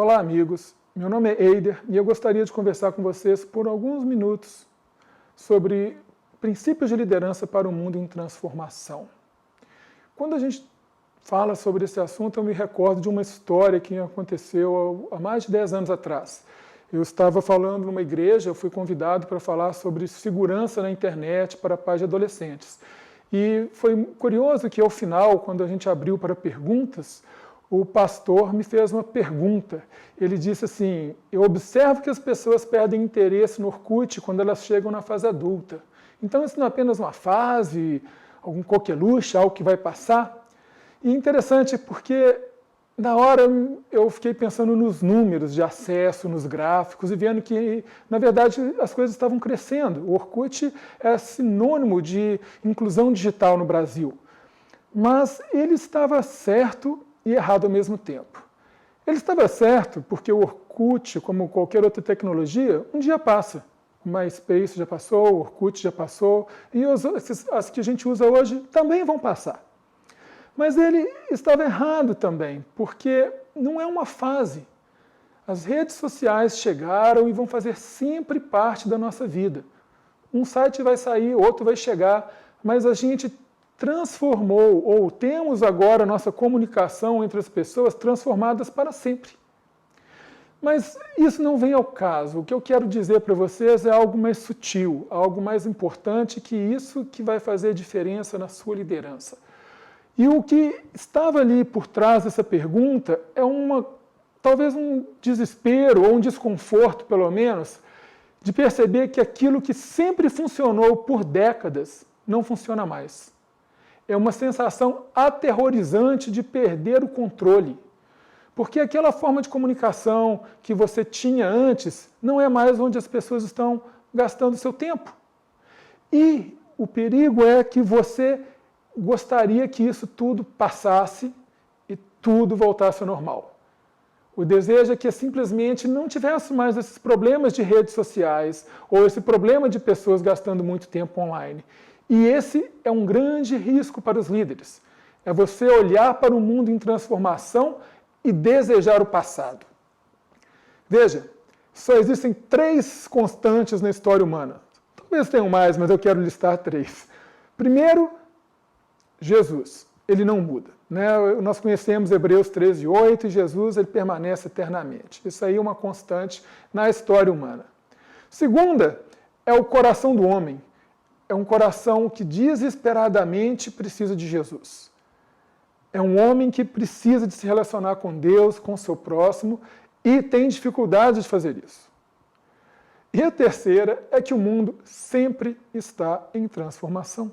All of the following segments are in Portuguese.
Olá, amigos. Meu nome é Eider e eu gostaria de conversar com vocês por alguns minutos sobre princípios de liderança para um mundo em transformação. Quando a gente fala sobre esse assunto, eu me recordo de uma história que aconteceu há mais de 10 anos atrás. Eu estava falando numa igreja, eu fui convidado para falar sobre segurança na internet para pais de adolescentes. E foi curioso que, ao final, quando a gente abriu para perguntas, o pastor me fez uma pergunta. Ele disse assim: eu observo que as pessoas perdem interesse no Orkut quando elas chegam na fase adulta. Então isso não é apenas uma fase, algum coqueluche, algo que vai passar? E interessante porque na hora eu fiquei pensando nos números de acesso, nos gráficos, e vendo que, na verdade, as coisas estavam crescendo. O Orkut é sinônimo de inclusão digital no Brasil. Mas ele estava certo e errado ao mesmo tempo. Ele estava certo porque o Orkut, como qualquer outra tecnologia, um dia passa. O MySpace já passou, o Orkut já passou, e as que a gente usa hoje também vão passar. Mas ele estava errado também, porque não é uma fase. As redes sociais chegaram e vão fazer sempre parte da nossa vida. Um site vai sair, outro vai chegar, mas a gente transformou, ou temos agora a nossa comunicação entre as pessoas transformadas para sempre. Mas isso não vem ao caso. O que eu quero dizer para vocês é algo mais sutil, algo mais importante, que isso que vai fazer diferença na sua liderança. E o que estava ali por trás dessa pergunta é talvez um desespero, ou um desconforto, pelo menos, de perceber que aquilo que sempre funcionou por décadas não funciona mais. É uma sensação aterrorizante de perder o controle. Porque aquela forma de comunicação que você tinha antes não é mais onde as pessoas estão gastando seu tempo. E o perigo é que você gostaria que isso tudo passasse e tudo voltasse ao normal. O desejo é que simplesmente não tivesse mais esses problemas de redes sociais ou esse problema de pessoas gastando muito tempo online. E esse é um grande risco para os líderes. É você olhar para o mundo em transformação e desejar o passado. Veja, só existem 3 constantes na história humana. Talvez tenham mais, mas eu quero listar 3. Primeiro, Jesus. Ele não muda. Né? Nós conhecemos Hebreus 13:8 e Jesus ele permanece eternamente. Isso aí é uma constante na história humana. Segunda, é o coração do homem. É um coração que desesperadamente precisa de Jesus. É um homem que precisa de se relacionar com Deus, com o seu próximo, e tem dificuldade de fazer isso. E a terceira é que o mundo sempre está em transformação.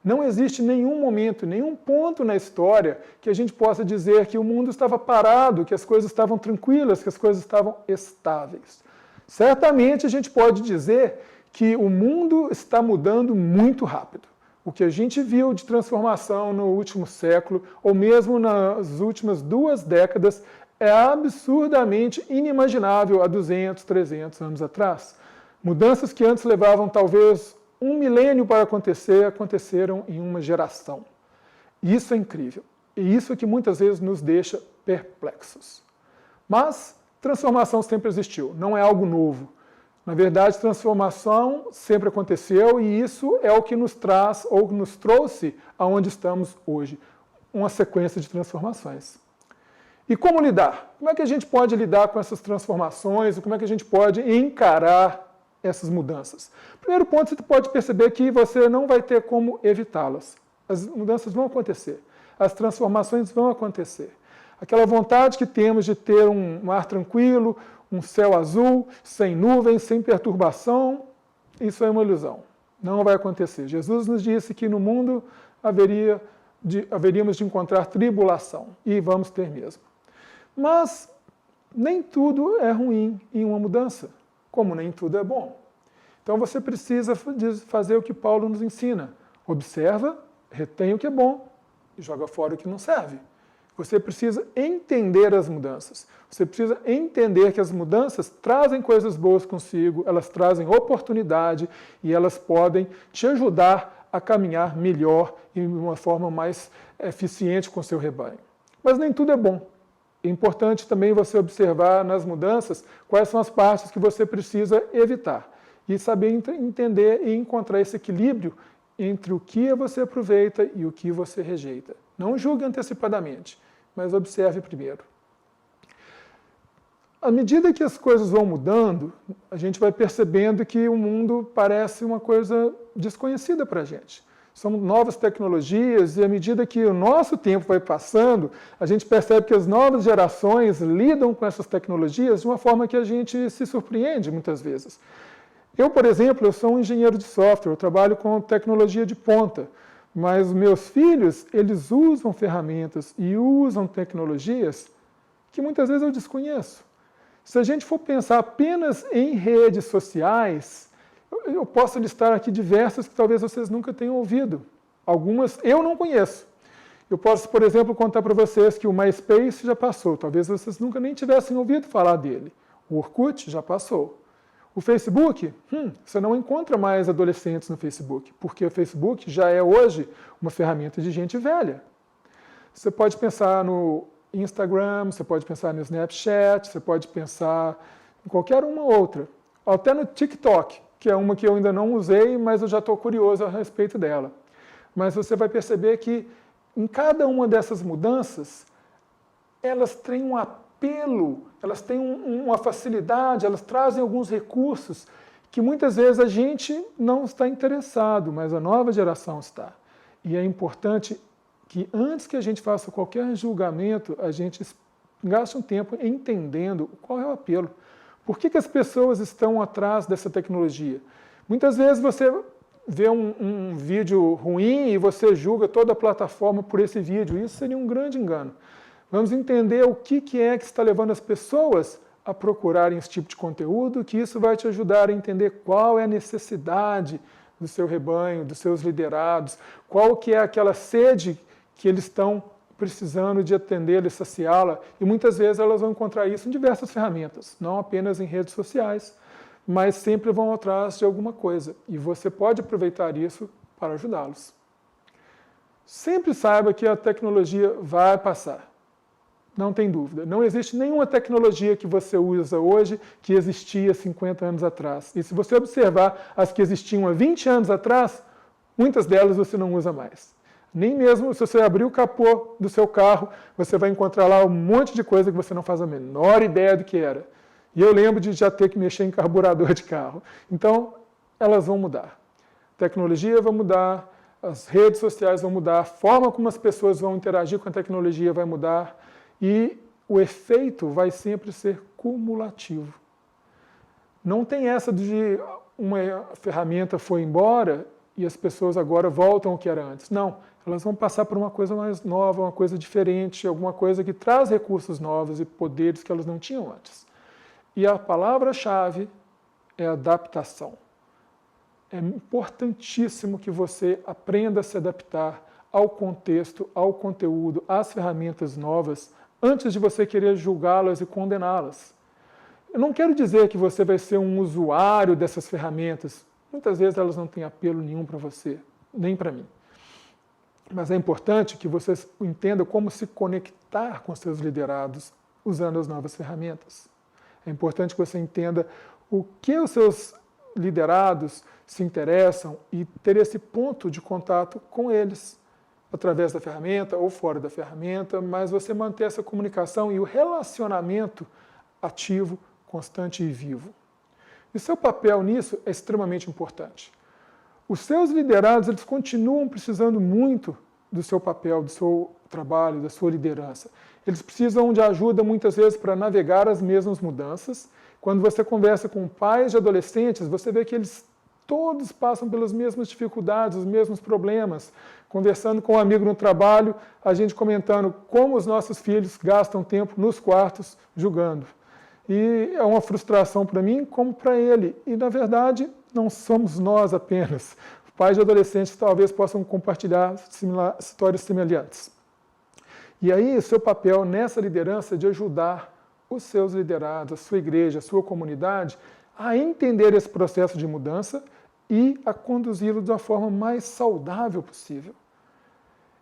Não existe nenhum momento, nenhum ponto na história que a gente possa dizer que o mundo estava parado, que as coisas estavam tranquilas, que as coisas estavam estáveis. Certamente a gente pode dizer que o mundo está mudando muito rápido. O que a gente viu de transformação no último século, ou mesmo nas últimas 2 décadas, é absurdamente inimaginável há 200, 300 anos atrás. Mudanças que antes levavam talvez 1 milênio para acontecer, aconteceram em uma geração. Isso é incrível. E isso é que muitas vezes nos deixa perplexos. Mas transformação sempre existiu, não é algo novo. Na verdade, transformação sempre aconteceu e isso é o que nos traz ou nos trouxe aonde estamos hoje. Uma sequência de transformações. E como lidar? Como é que a gente pode lidar com essas transformações? Como é que a gente pode encarar essas mudanças? Primeiro ponto, você pode perceber que você não vai ter como evitá-las. As mudanças vão acontecer. As transformações vão acontecer. Aquela vontade que temos de ter um ar tranquilo, um céu azul, sem nuvens, sem perturbação, isso é uma ilusão. Não vai acontecer. Jesus nos disse que no mundo haveríamos de encontrar tribulação, e vamos ter mesmo. Mas nem tudo é ruim em uma mudança, como nem tudo é bom. Então você precisa fazer o que Paulo nos ensina. Observa, retém o que é bom e joga fora o que não serve. Você precisa entender as mudanças. Você precisa entender que as mudanças trazem coisas boas consigo, elas trazem oportunidade e elas podem te ajudar a caminhar melhor e de uma forma mais eficiente com o seu rebanho. Mas nem tudo é bom. É importante também você observar nas mudanças quais são as partes que você precisa evitar e saber entender e encontrar esse equilíbrio entre o que você aproveita e o que você rejeita. Não julgue antecipadamente, mas observe primeiro. À medida que as coisas vão mudando, a gente vai percebendo que o mundo parece uma coisa desconhecida para a gente. São novas tecnologias e à medida que o nosso tempo vai passando, a gente percebe que as novas gerações lidam com essas tecnologias de uma forma que a gente se surpreende muitas vezes. Eu, por exemplo, eu sou um engenheiro de software, eu trabalho com tecnologia de ponta, mas meus filhos, eles usam ferramentas e usam tecnologias que muitas vezes eu desconheço. Se a gente for pensar apenas em redes sociais, eu posso listar aqui diversas que talvez vocês nunca tenham ouvido. Algumas eu não conheço. Eu posso, por exemplo, contar para vocês que o MySpace já passou. Talvez vocês nunca nem tivessem ouvido falar dele. O Orkut já passou. O Facebook, você não encontra mais adolescentes no Facebook, porque o Facebook já é hoje uma ferramenta de gente velha. Você pode pensar no Instagram, você pode pensar no Snapchat, você pode pensar em qualquer uma outra. Até no TikTok, que é uma que eu ainda não usei, mas eu já estou curioso a respeito dela. Mas você vai perceber que em cada uma dessas mudanças, elas têm um apelo, elas têm uma facilidade, elas trazem alguns recursos que muitas vezes a gente não está interessado, mas a nova geração está. E é importante que antes que a gente faça qualquer julgamento, a gente gaste um tempo entendendo qual é o apelo. Por que as pessoas estão atrás dessa tecnologia? Muitas vezes você vê um vídeo ruim e você julga toda a plataforma por esse vídeo. Isso seria um grande engano. Vamos entender o que é que está levando as pessoas a procurarem esse tipo de conteúdo, que isso vai te ajudar a entender qual é a necessidade do seu rebanho, dos seus liderados, qual que é aquela sede que eles estão precisando de atender e saciá-la, e muitas vezes elas vão encontrar isso em diversas ferramentas, não apenas em redes sociais, mas sempre vão atrás de alguma coisa, e você pode aproveitar isso para ajudá-los. Sempre saiba que a tecnologia vai passar, não tem dúvida. Não existe nenhuma tecnologia que você usa hoje que existia 50 anos atrás. E se você observar as que existiam há 20 anos atrás, muitas delas você não usa mais. Nem mesmo se você abrir o capô do seu carro, você vai encontrar lá um monte de coisa que você não faz a menor ideia do que era. E eu lembro de já ter que mexer em carburador de carro. Então, elas vão mudar. A tecnologia vai mudar, as redes sociais vão mudar, a forma como as pessoas vão interagir com a tecnologia vai mudar e o efeito vai sempre ser cumulativo. Não tem essa de uma ferramenta foi embora e as pessoas agora voltam ao que era antes. Não, elas vão passar por uma coisa mais nova, uma coisa diferente, alguma coisa que traz recursos novos e poderes que elas não tinham antes. E a palavra-chave é adaptação. É importantíssimo que você aprenda a se adaptar ao contexto, ao conteúdo, às ferramentas novas, antes de você querer julgá-las e condená-las. Eu não quero dizer que você vai ser um usuário dessas ferramentas. Muitas vezes elas não têm apelo nenhum para você, nem para mim. Mas é importante que você entenda como se conectar com seus liderados usando as novas ferramentas. É importante que você entenda o que os seus liderados se interessam e ter esse ponto de contato com eles, através da ferramenta ou fora da ferramenta, mas você manter essa comunicação e o relacionamento ativo, constante e vivo. E seu papel nisso é extremamente importante. Os seus liderados, eles continuam precisando muito do seu papel, do seu trabalho, da sua liderança. Eles precisam de ajuda muitas vezes para navegar as mesmas mudanças. Quando você conversa com pais de adolescentes, você vê que eles todos passam pelas mesmas dificuldades, os mesmos problemas. Conversando com um amigo no trabalho, a gente comentando como os nossos filhos gastam tempo nos quartos jogando. E é uma frustração para mim como para ele. E, na verdade, não somos nós apenas. Pais de adolescentes talvez possam compartilhar histórias semelhantes. E aí, o seu papel nessa liderança é de ajudar os seus liderados, a sua igreja, a sua comunidade, a entender esse processo de mudança e a conduzi-lo da forma mais saudável possível.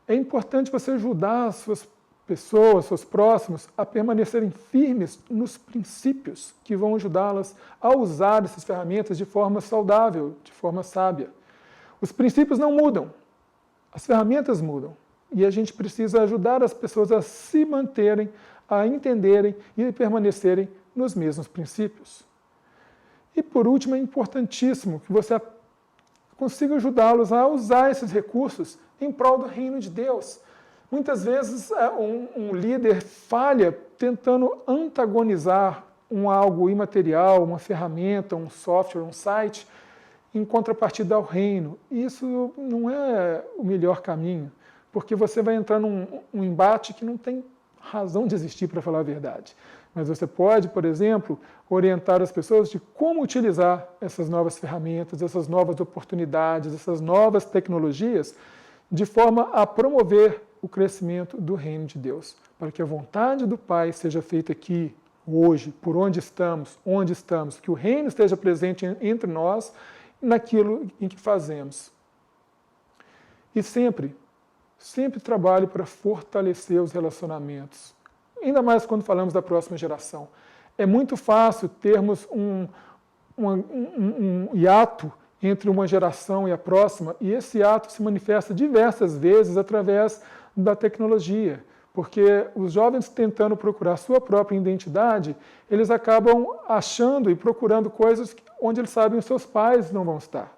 É importante você ajudar as suas pessoas, seus próximos, a permanecerem firmes nos princípios que vão ajudá-las a usar essas ferramentas de forma saudável, de forma sábia. Os princípios não mudam, as ferramentas mudam. E a gente precisa ajudar as pessoas a se manterem, a entenderem e permanecerem nos mesmos princípios. E por último, é importantíssimo que você consiga ajudá-los a usar esses recursos em prol do reino de Deus. Muitas vezes um líder falha tentando antagonizar algo imaterial, uma ferramenta, um software, um site, em contrapartida ao reino. Isso não é o melhor caminho, porque você vai entrar num embate que não tem razão de existir, para falar a verdade. Mas você pode, por exemplo, orientar as pessoas de como utilizar essas novas ferramentas, essas novas oportunidades, essas novas tecnologias, de forma a promover o crescimento do reino de Deus, para que a vontade do Pai seja feita aqui, hoje, por onde estamos, que o reino esteja presente entre nós, naquilo em que fazemos. E sempre trabalhe para fortalecer os relacionamentos, ainda mais quando falamos da próxima geração. É muito fácil termos um hiato entre uma geração e a próxima, e esse hiato se manifesta diversas vezes através da tecnologia, porque os jovens tentando procurar sua própria identidade, eles acabam achando e procurando coisas onde eles sabem os seus pais não vão estar,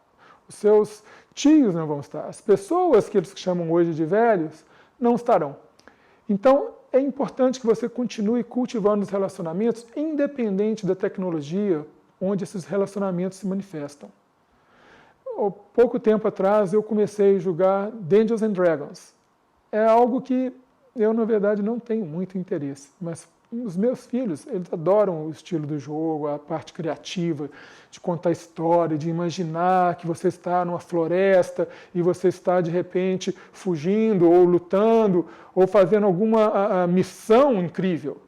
os seus tios não vão estar, as pessoas que eles chamam hoje de velhos não estarão. Então, é importante que você continue cultivando os relacionamentos, independente da tecnologia onde esses relacionamentos se manifestam. Pouco tempo atrás, eu comecei a jogar Dungeons and Dragons. É algo que eu, na verdade, não tenho muito interesse, mas os meus filhos, eles adoram o estilo do jogo, a parte criativa, de contar história, de imaginar que você está numa floresta e você está, de repente, fugindo ou lutando ou fazendo alguma missão incrível.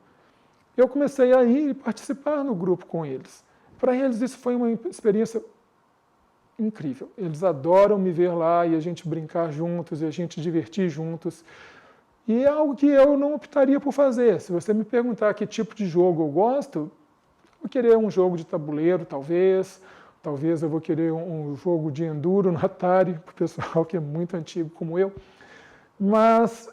Eu comecei a ir e participar no grupo com eles. Para eles, isso foi uma experiência incrível. Eles adoram me ver lá e a gente brincar juntos, e a gente divertir juntos. E é algo que eu não optaria por fazer. Se você me perguntar que tipo de jogo eu gosto, eu vou querer um jogo de tabuleiro, talvez. Talvez eu vou querer um jogo de enduro no Atari, para o pessoal que é muito antigo como eu. Mas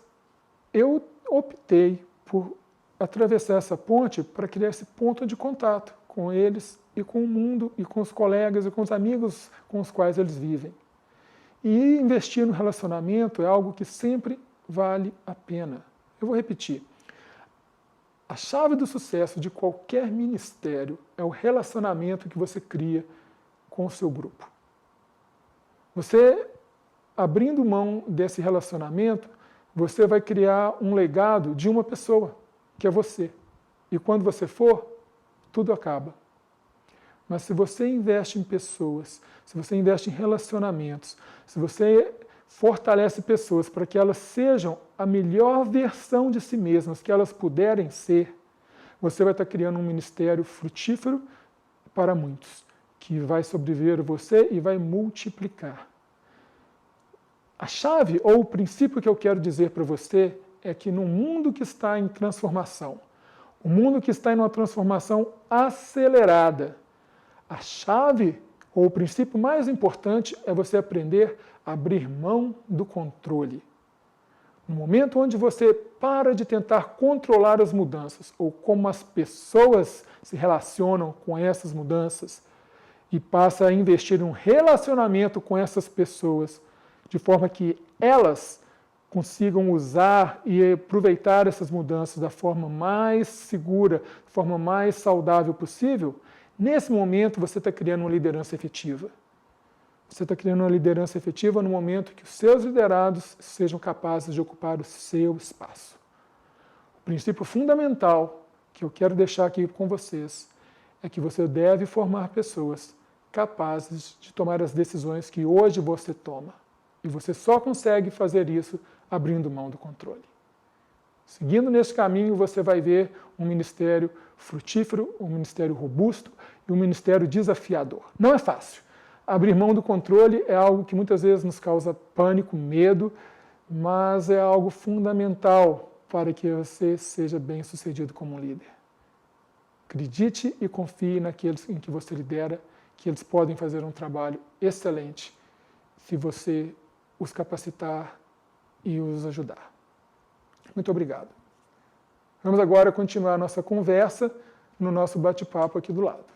eu optei por atravessar essa ponte para criar esse ponto de contato com eles e com o mundo, e com os colegas, e com os amigos com os quais eles vivem. E investir no relacionamento é algo que sempre vale a pena. Eu vou repetir. A chave do sucesso de qualquer ministério é o relacionamento que você cria com o seu grupo. Você, abrindo mão desse relacionamento, você vai criar um legado de uma pessoa, que é você. E quando você for, tudo acaba. Mas se você investe em pessoas, se você investe em relacionamentos, se você fortalece pessoas para que elas sejam a melhor versão de si mesmas que elas puderem ser, você vai estar criando um ministério frutífero para muitos, que vai sobreviver a você e vai multiplicar. A chave ou o princípio que eu quero dizer para você é que no mundo que está em transformação, o mundo que está em uma transformação acelerada, a chave ou o princípio mais importante é você aprender a abrir mão do controle. No momento onde você para de tentar controlar as mudanças ou como as pessoas se relacionam com essas mudanças e passa a investir em um relacionamento com essas pessoas de forma que elas consigam usar e aproveitar essas mudanças da forma mais segura, da forma mais saudável possível, nesse momento você está criando uma liderança efetiva. Você está criando uma liderança efetiva no momento que os seus liderados sejam capazes de ocupar o seu espaço. O princípio fundamental que eu quero deixar aqui com vocês é que você deve formar pessoas capazes de tomar as decisões que hoje você toma. E você só consegue fazer isso abrindo mão do controle. Seguindo nesse caminho, você vai ver um ministério frutífero, um ministério robusto e um ministério desafiador. Não é fácil. Abrir mão do controle é algo que muitas vezes nos causa pânico, medo, mas é algo fundamental, para que você seja bem-sucedido como um líder. Acredite e confie naqueles em que você lidera, que eles podem fazer um trabalho excelente se você os capacitar e os ajudar. Muito obrigado. Vamos agora continuar a nossa conversa no nosso bate-papo aqui do lado.